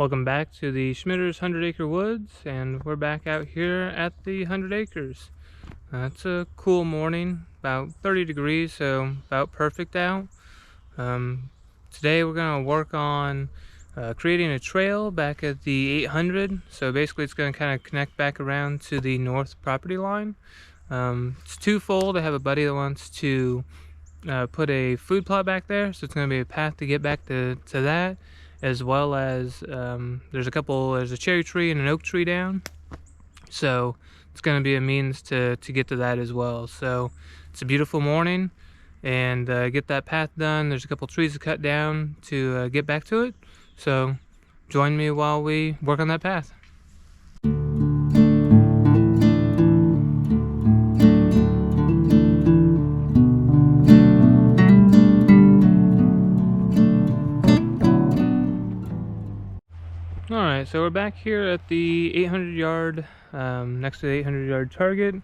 Welcome back to the Schmitter's 100 Acre Woods, and we're back out here at the 100 acres. It's a cool morning, about 30 degrees, so about perfect out. Today we're going to work on creating a trail back at the 800, so basically it's going to kind of connect back around to the north property line. It's twofold. I have a buddy that wants to put a food plot back there, so it's going to be a path to get back to that, as well as there's a cherry tree and an oak tree down, so it's going to be a means to get to that as well. So it's a beautiful morning, and get that path done. There's a couple trees to cut down to get back to it, so join me while we work on that path. Alright, so we're back here at the 800 yard, next to the 800 yard target.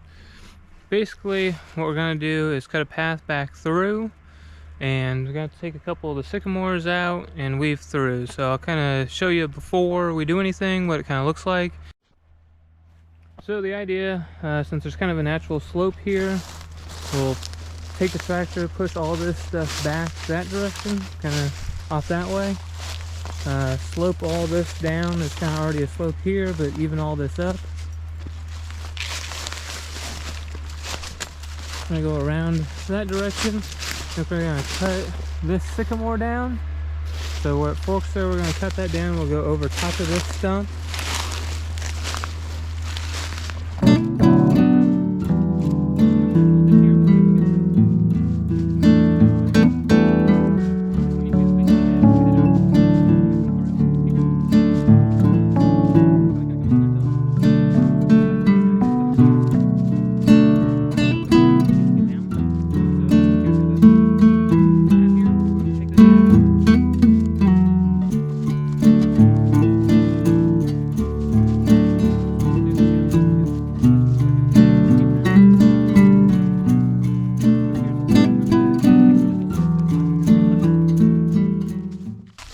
Basically, what we're going to do is cut a path back through, and we're going to take a couple of the sycamores out and weave through. So I'll kind of show you before we do anything what it kind of looks like. So the idea, since there's kind of a natural slope here, we'll take the tractor, push all this stuff back that direction, kind of off that way. Slope all this down. There's kind of already a slope here, but even all this up. I'm going to go around that direction. We're going to cut this sycamore down. So where it forks there, we're going to cut that down. We'll go over top of this stump.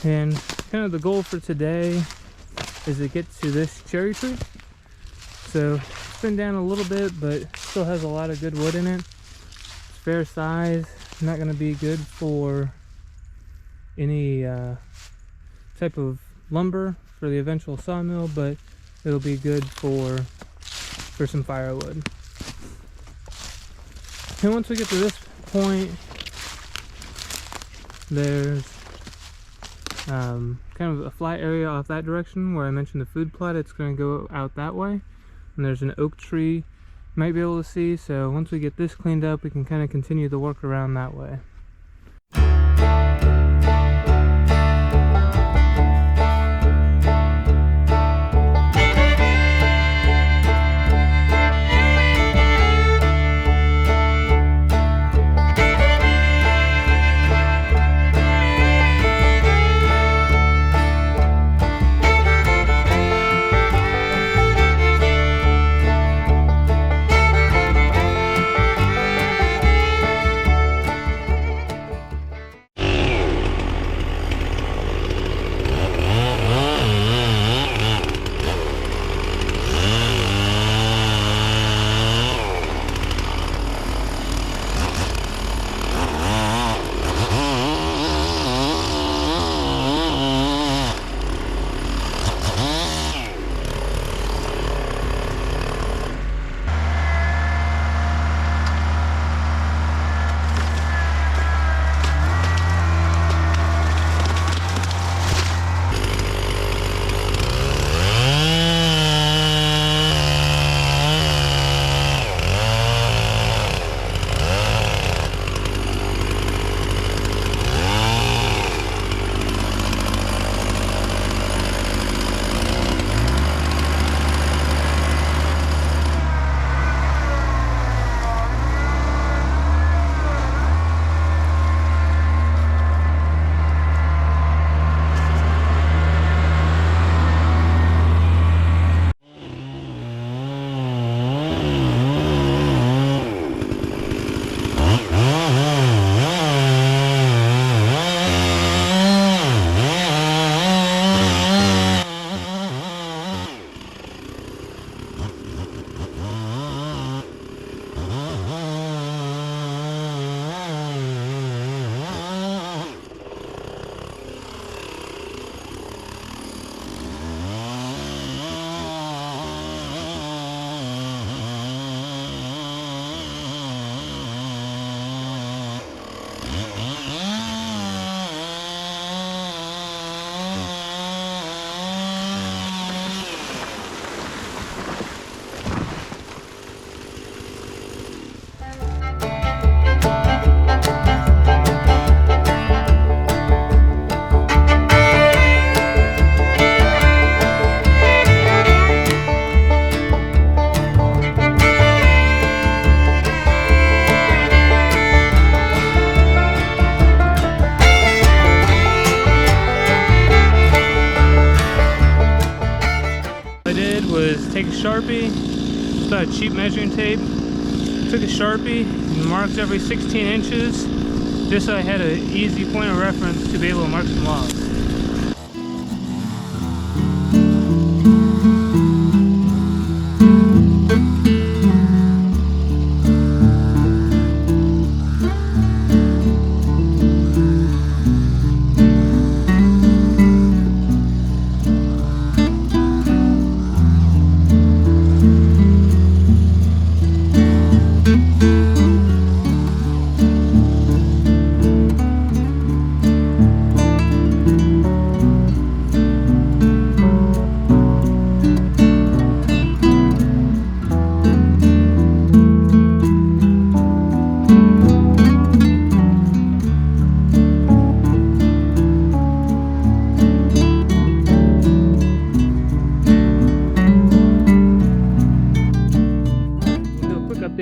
And kind of the goal for today is to get to this cherry tree. So it's been down a little bit, but still has a lot of good wood in it. It's fair size, not going to be good for any type of lumber for the eventual sawmill, but it'll be good for some firewood. And once we get to this point, there's kind of a flat area off that direction where I mentioned the food plot. It's going to go out that way, and there's an oak tree you might be able to see. So once we get this cleaned up, we can kind of continue the work around that way. was take a Sharpie, just a cheap measuring tape, took a Sharpie and marked every 16 inches just so I had an easy point of reference to be able to mark some logs.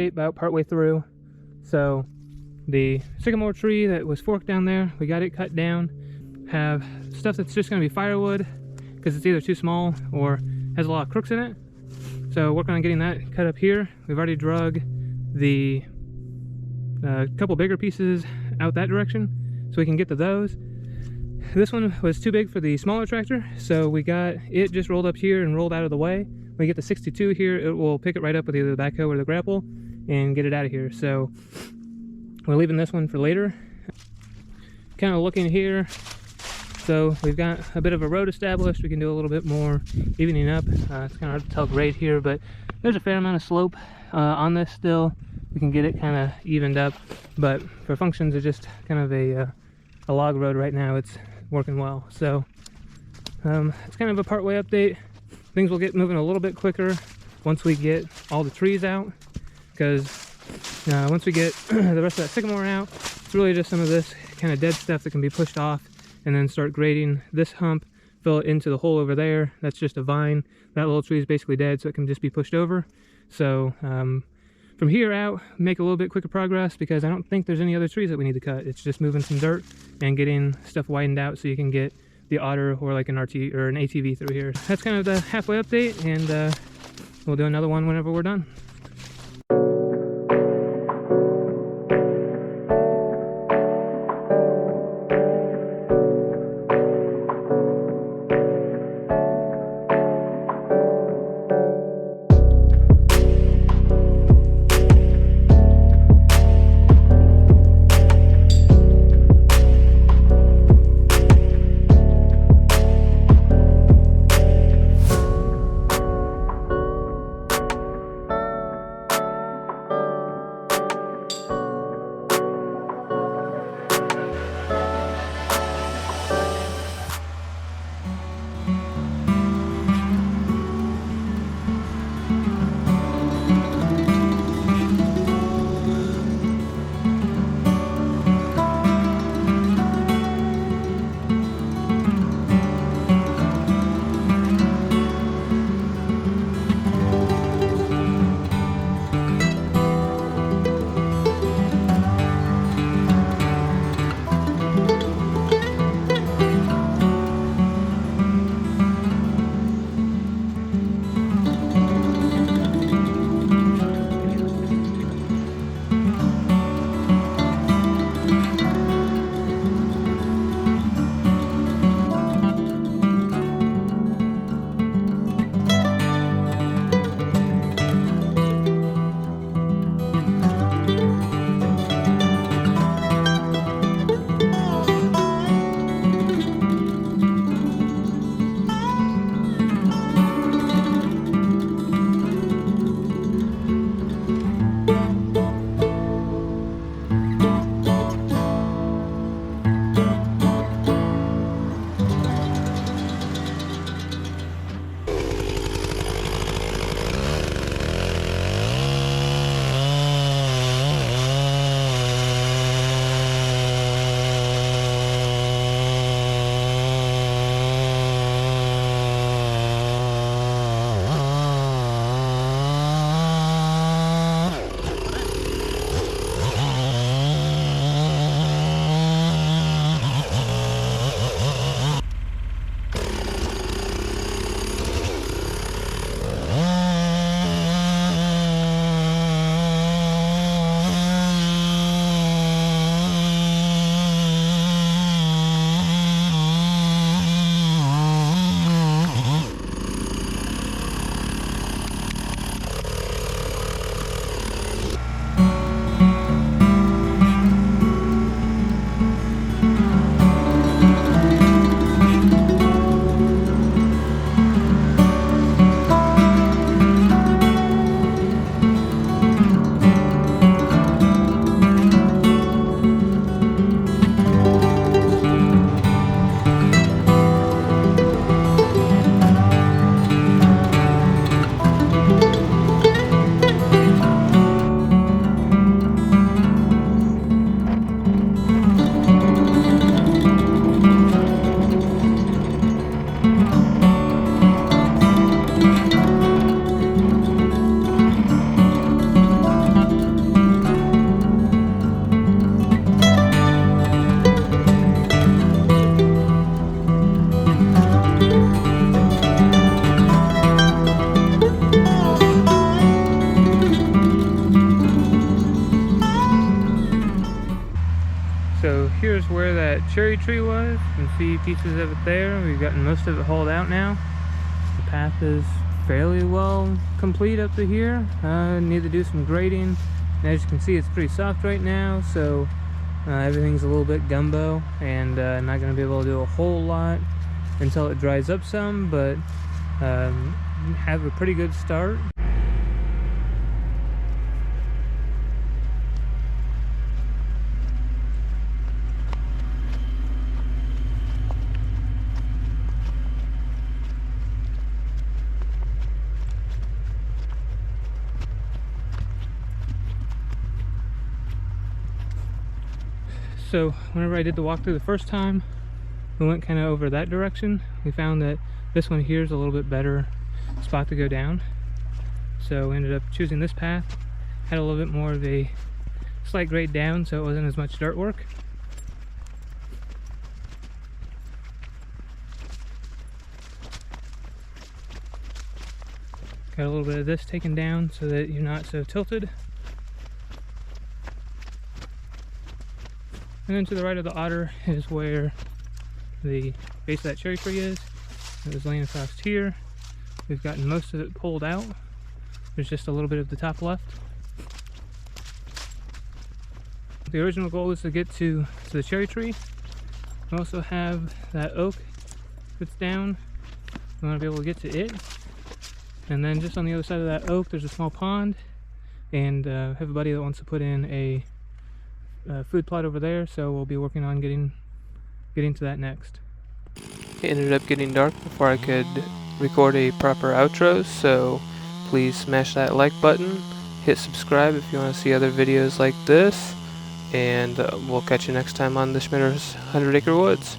About partway through. So the sycamore tree that was forked down there, we got it cut down. Have stuff that's just going to be firewood because it's either too small or has a lot of crooks in it. So working on getting that cut up here. We've already drug the couple bigger pieces out that direction so we can get to those. This one was too big for the smaller tractor, so we got it just rolled up here and rolled out of the way. When we get the 62 here, it will pick it right up with either the backhoe or the grapple and get it out of here. So we're leaving this one for later. Kind of looking here, so we've got a bit of a road established. We can do a little bit more evening up. It's kind of hard to tell grade here, but there's a fair amount of slope on this still. We can get it kind of evened up, but for functions of just kind of a log road right now, it's working well. So it's kind of a partway update. Things will get moving a little bit quicker once we get all the trees out, because once we get the rest of that sycamore out, it's really just some of this kind of dead stuff that can be pushed off, and then start grading this hump, fill it into the hole over there. That's just a vine. That little tree is basically dead, so it can just be pushed over. So from here out, make a little bit quicker progress, because I don't think there's any other trees that we need to cut. It's just moving some dirt and getting stuff widened out so you can get the Otter or like an RT or an ATV through here. That's kind of the halfway update, and we'll do another one whenever we're done. here's where that cherry tree was. You can see pieces of it there. We've gotten most of it hauled out now. The path is fairly well complete up to here. Need to do some grading. And as you can see, it's pretty soft right now, so everything's a little bit gumbo, and not going to be able to do a whole lot until it dries up some, but have a pretty good start. So whenever I did the walkthrough the first time, we went kind of over that direction. We found that this one here is a little bit better spot to go down. So we ended up choosing this path. Had a little bit more of a slight grade down, so it wasn't as much dirt work. Got a little bit of this taken down so that you're not so tilted. And then to the right of the otter is where the base of that cherry tree is. It was laying across here. We've gotten most of it pulled out. There's just a little bit of the top left. The original goal is to get to the cherry tree. We also have that oak that's down. We want to be able to get to it. And then just on the other side of that oak, there's a small pond. And I have a buddy that wants to put in a food plot over there, so we'll be working on getting to that next. It ended up getting dark before I could record a proper outro, so please smash that like button, hit subscribe if you want to see other videos like this, and we'll catch you next time on the Schmitter's 100 Acre Woods.